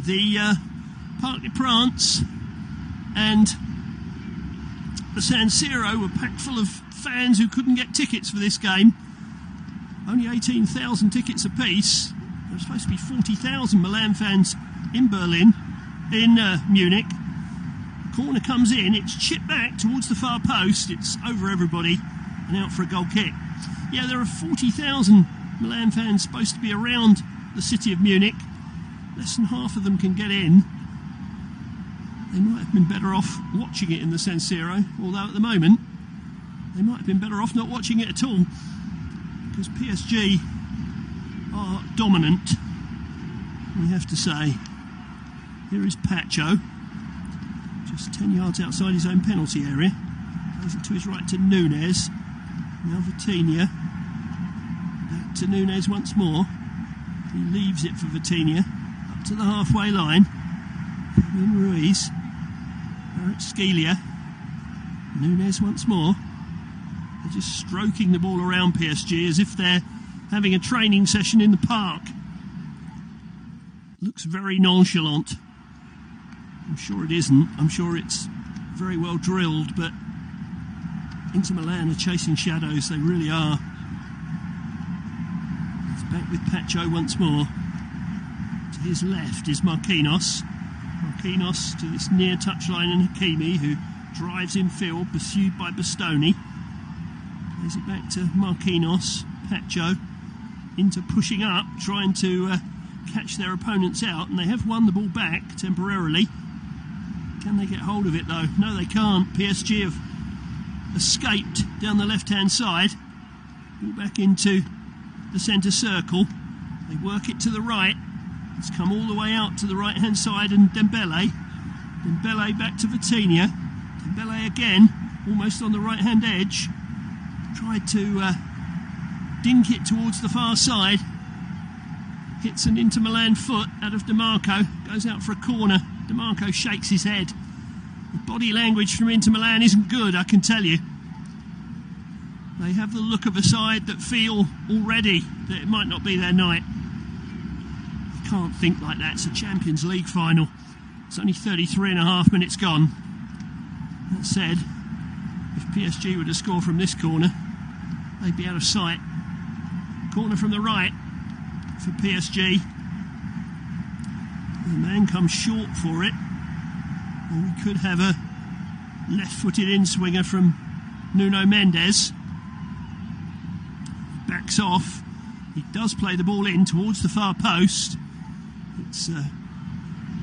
the Parc des Princes and the San Siro were packed full of fans who couldn't get tickets for this game. Only 18,000 tickets apiece. There were supposed to be 40,000 Milan fans in Munich. Corner comes in, it's chipped back towards the far post, it's over everybody and out for a goal kick. Yeah, there are 40,000 Milan fans supposed to be around the city of Munich. Less than half of them can get in. They might have been better off watching it in the San Siro, although at the moment they might have been better off not watching it at all, because PSG are dominant, we have to say. Here is Pacho, just 10 yards outside his own penalty area. Plays it to his right to Nunez. Now Vitinha. Back to Nunez once more. He leaves it for Vitinha. Up to the halfway line. Fabian Ruiz. Scalia. Nunez once more. They're just stroking the ball around PSG as if they're having a training session in the park. Looks very nonchalant. I'm sure it isn't. I'm sure it's very well drilled, but Inter Milan are chasing shadows. They really are. It's back with Pacho once more. To his left is Marquinhos. Marquinhos to this near touchline, and Hakimi, who drives in field, pursued by Bastoni. Plays it back to Marquinhos. Pacho into pushing up, trying to catch their opponents out, and they have won the ball back temporarily. Can they get hold of it though? No, they can't. PSG have escaped down the left-hand side. Ball back into the centre circle. They work it to the right. It's come all the way out to the right-hand side, and Dembele back to Vitinha. Dembele again, almost on the right-hand edge. Tried to dink it towards the far side. Hits an Inter Milan foot out of DiMarco. Goes out for a corner. DiMarco shakes his head. The body language from Inter Milan isn't good, I can tell you. They have the look of a side that feel already that it might not be their night. You can't think like that. It's a Champions League final. It's only 33.5 minutes gone. That said, if PSG were to score from this corner, they'd be out of sight. Corner from the right for PSG. The man comes short for it. And we could have a left-footed in-swinger from Nuno Mendes. He backs off. He does play the ball in towards the far post. It's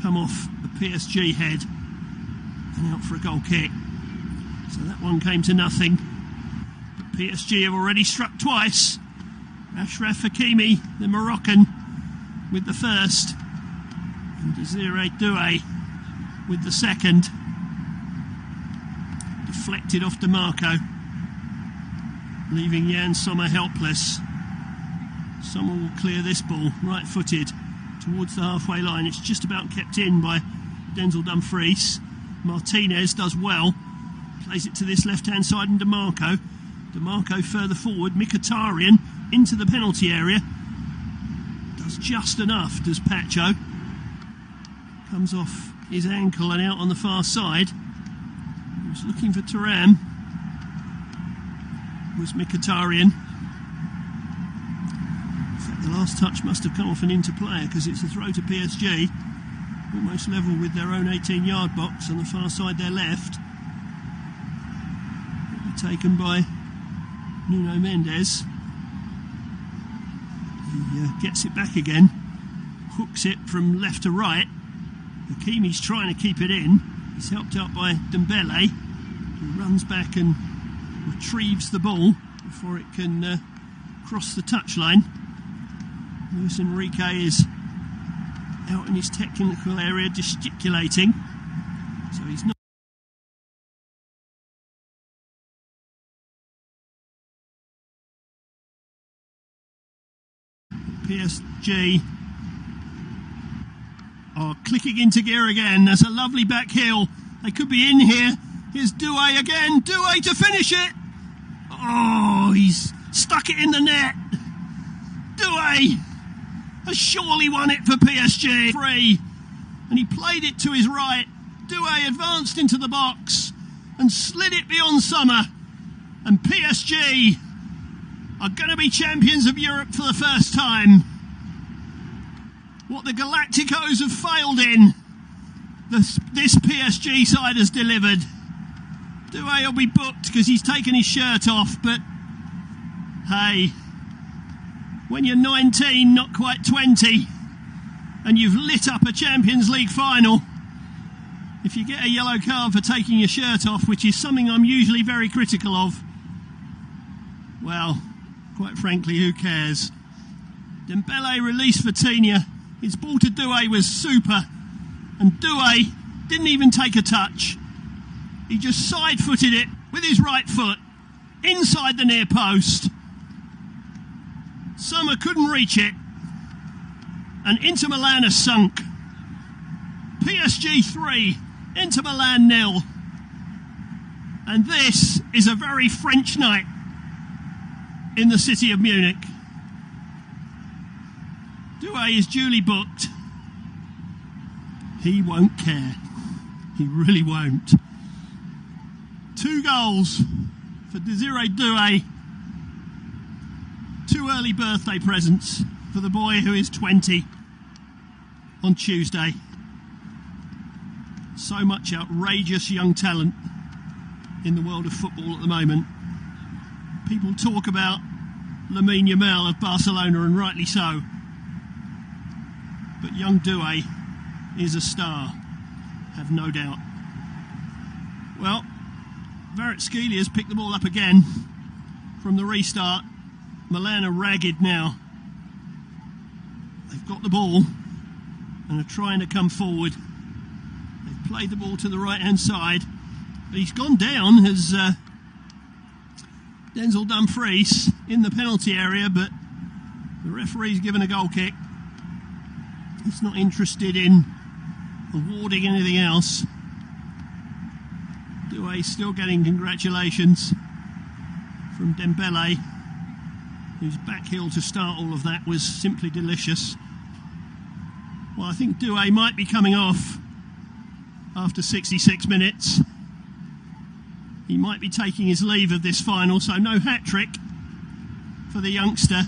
come off the PSG head and out for a goal kick. So that one came to nothing. But PSG have already struck twice. Achraf Hakimi, the Moroccan, with the first, and Desiree Doué with the second. Deflected off DiMarco, leaving Jan Sommer helpless. Sommer will clear this ball, right-footed, towards the halfway line. It's just about kept in by Denzel Dumfries. Martinez does well, plays it to this left-hand side, and DiMarco further forward. Mkhitaryan into the penalty area. Does just enough, does Pacho. Comes off his ankle and out on the far side. He was looking for Thuram. Was Mkhitaryan. In fact, the last touch must have come off an Inter player, because it's a throw to PSG. Almost level with their own 18-yard box on the far side, their left. It'll be taken by Nuno Mendes. He gets it back again, hooks it from left to right. Hakimi's trying to keep it in. He's helped out by Dembele, who runs back and retrieves the ball before it can cross the touchline. Luis Enrique is out in his technical area gesticulating, so he's not. PSG are clicking into gear again. There's a lovely back heel. They could be in here. Here's Doué again. Doué to finish it. Oh, he's stuck it in the net. Doué has surely won it for PSG. 3 and he played it to his right. Doué advanced into the box and slid it beyond Sommer, and PSG are going to be champions of Europe for the first time. What the Galacticos have failed in, this PSG side has delivered. Doué will be booked because he's taken his shirt off, but hey, when you're 19, not quite 20, and you've lit up a Champions League final, if you get a yellow card for taking your shirt off, which is something I'm usually very critical of, well, quite frankly, who cares? Dembele released Vitinha. His ball to Doué was super, and Doué didn't even take a touch. He just side-footed it with his right foot inside the near post. Sommer couldn't reach it, and Inter Milan has sunk. PSG 3, Inter Milan 0. And this is a very French night in the city of Munich. Doué is duly booked. He won't care. He really won't. 2 goals for Désiré Doué. 2 early birthday presents for the boy who is 20 on Tuesday. So much outrageous young talent in the world of football at the moment. People talk about Lamine Yamal of Barcelona, and rightly so. But young Doué is a star, have no doubt. Well, Kvaratskhelia has picked the ball up again from the restart. Milan are ragged now. They've got the ball and are trying to come forward. They've played the ball to the right-hand side. He's gone down as Denzel Dumfries in the penalty area, but the referee's given a goal kick. He's not interested in awarding anything else. Doué still getting congratulations from Dembele, whose back heel to start all of that was simply delicious. Well, I think Doué might be coming off after 66 minutes. He might be taking his leave of this final, so no hat-trick for the youngster.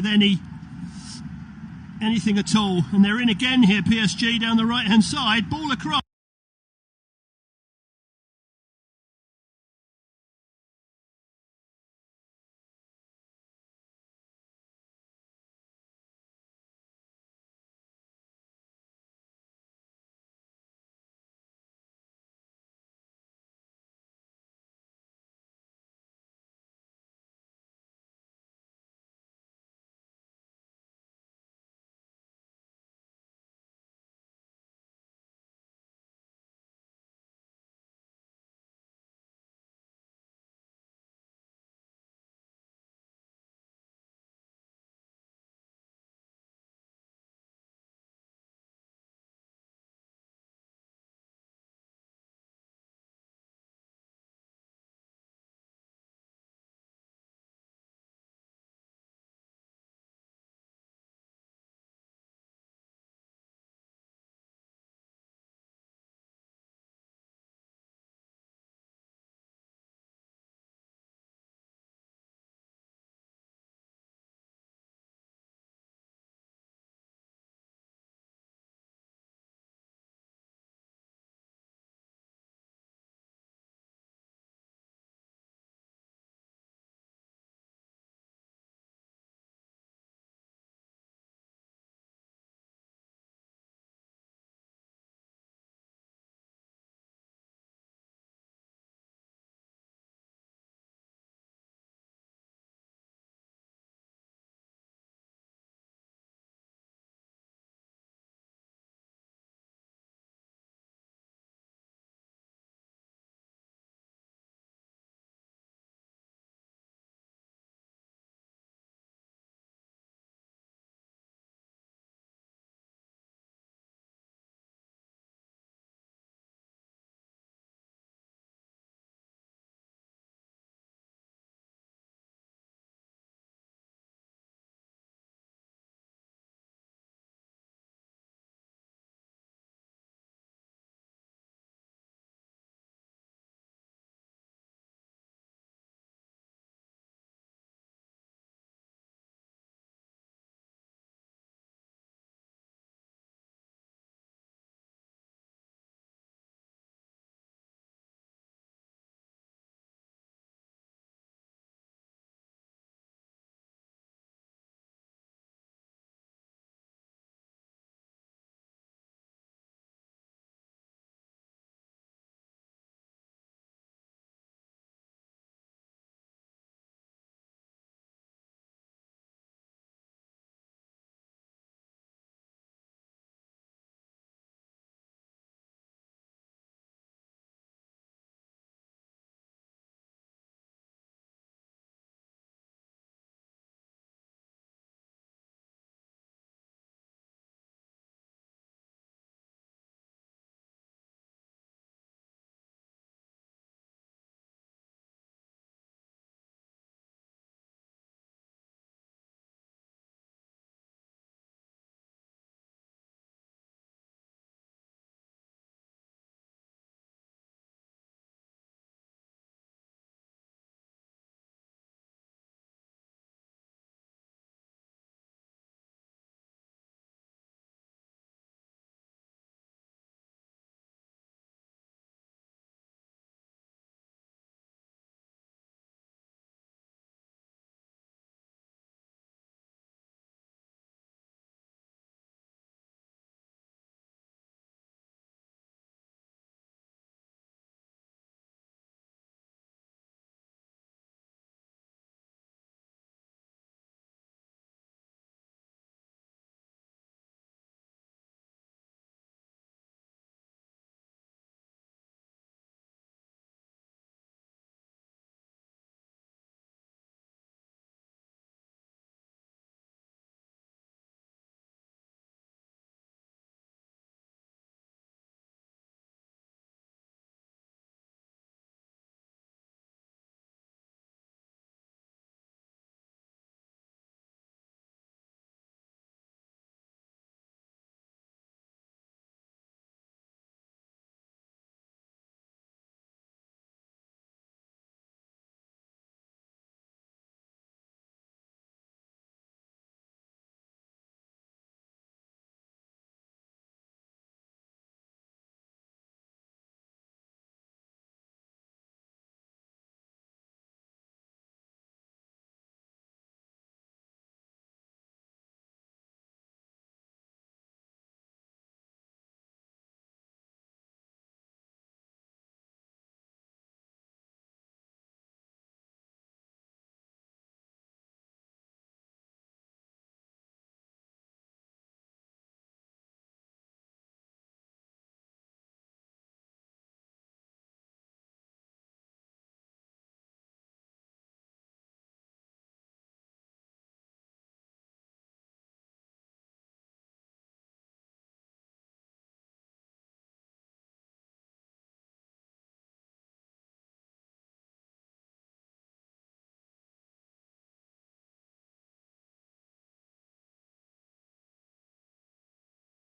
with anything at all. And they're in again here, PSG down the right hand side, ball across.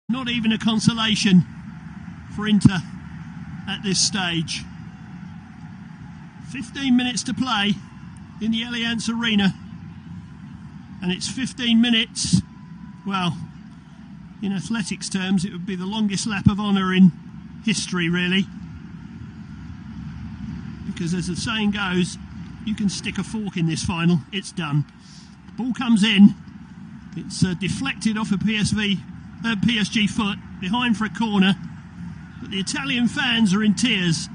Not even a consolation for Inter at this stage. 15 minutes to play in the Allianz Arena, and it's 15 minutes, well, in athletics terms it would be the longest lap of honour in history, really, because as the saying goes, you can stick a fork in this final, it's done. The ball comes in, it's deflected off a PSG foot, behind for a corner, but the Italian fans are in tears